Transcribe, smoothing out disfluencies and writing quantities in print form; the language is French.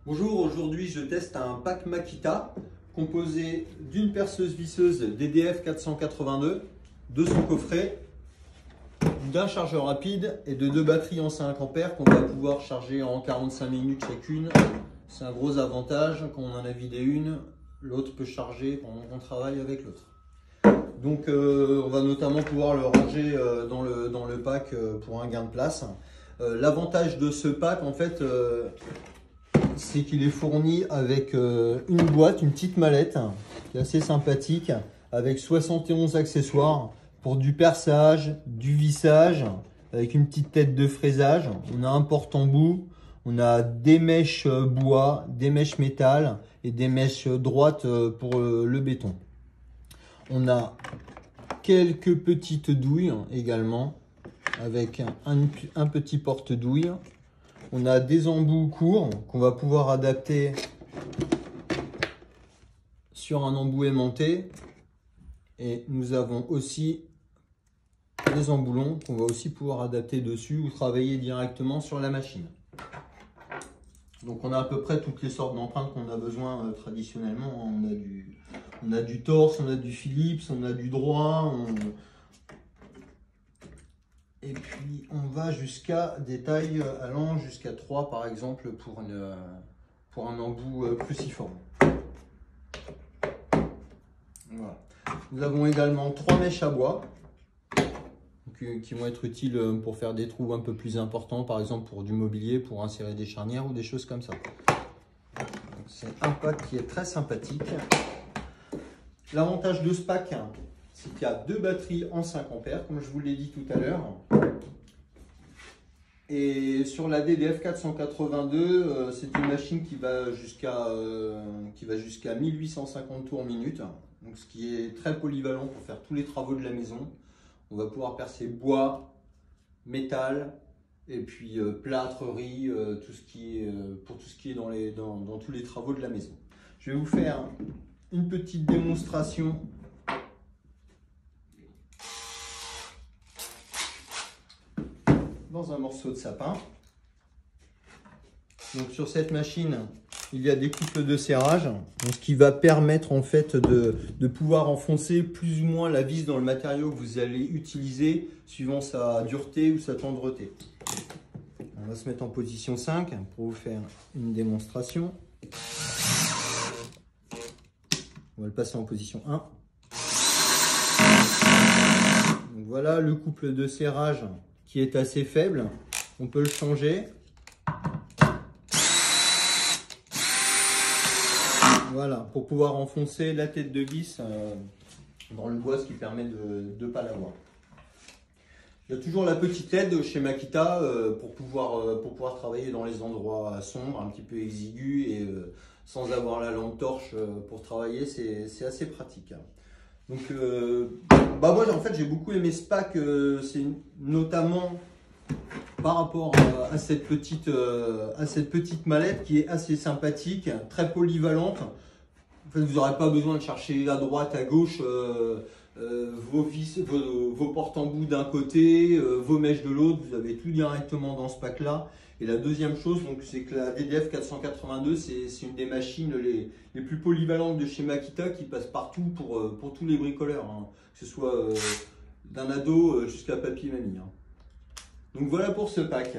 Bonjour, aujourd'hui je teste un pack Makita composé d'une perceuse visseuse DDF 482, de son coffret, d'un chargeur rapide et de deux batteries en 5 ampères qu'on va pouvoir charger en 45 minutes chacune. C'est un gros avantage, quand on en a vidé une, l'autre peut charger pendant qu'on travaille avec l'autre. Donc on va notamment pouvoir le ranger dans le pack pour un gain de place. L'avantage de ce pack en fait, c'est qu'il est fourni avec une boîte, une petite mallette qui est assez sympathique, avec 71 accessoires pour du perçage, du vissage, avec une petite tête de fraisage. On a un porte-embout, on a des mèches bois, des mèches métal et des mèches droites pour le béton. On a quelques petites douilles également, avec un petit porte-douille. On a des embouts courts qu'on va pouvoir adapter sur un embout aimanté. Et nous avons aussi des embouts longs qu'on va aussi pouvoir adapter dessus ou travailler directement sur la machine. Donc on a à peu près toutes les sortes d'empreintes qu'on a besoin traditionnellement. On a du Torx, on a du Philips, on a du droit. Et puis on va jusqu'à des tailles allant jusqu'à 3 par exemple pour un embout cruciforme. Voilà. Nous avons également 3 mèches à bois qui vont être utiles pour faire des trous un peu plus importants, par exemple pour du mobilier, pour insérer des charnières ou des choses comme ça. C'est un pack qui est très sympathique. L'avantage de ce pack, c'est qu'il y a deux batteries en 5 ampères, comme je vous l'ai dit tout à l'heure. Et sur la DDF 482, c'est une machine qui va jusqu'à 1850 tours minute. Donc, ce qui est très polyvalent pour faire tous les travaux de la maison. On va pouvoir percer bois, métal, et puis plâtrerie, pour tout ce qui est dans tous les travaux de la maison. Je vais vous faire une petite démonstration dans un morceau de sapin. Donc sur cette machine, il y a des couples de serrage, donc ce qui va permettre en fait de pouvoir enfoncer plus ou moins la vis dans le matériau que vous allez utiliser suivant sa dureté ou sa tendreté. On va se mettre en position 5 pour vous faire une démonstration. On va le passer en position 1. Donc voilà le couple de serrage qui est assez faible. On peut le changer. Voilà, pour pouvoir enfoncer la tête de vis dans le bois, ce qui permet de ne pas l'avoir. Il y a toujours la petite aide chez Makita pour pouvoir travailler dans les endroits sombres, un petit peu exigus et sans avoir la lampe torche pour travailler, c'est assez pratique. Donc, moi en fait j'ai beaucoup aimé ce pack, c'est notamment par rapport à cette petite mallette qui est assez sympathique, très polyvalente. En fait, vous n'aurez pas besoin de chercher à droite, à gauche vos vis, vos porte-embouts d'un côté, vos mèches de l'autre. Vous avez tout directement dans ce pack là. Et la deuxième chose, c'est que la DDF 482, c'est une des machines les plus polyvalentes de chez Makita qui passe partout pour tous les bricoleurs, hein, que ce soit d'un ado jusqu'à papy et mamie. Hein. Donc voilà pour ce pack.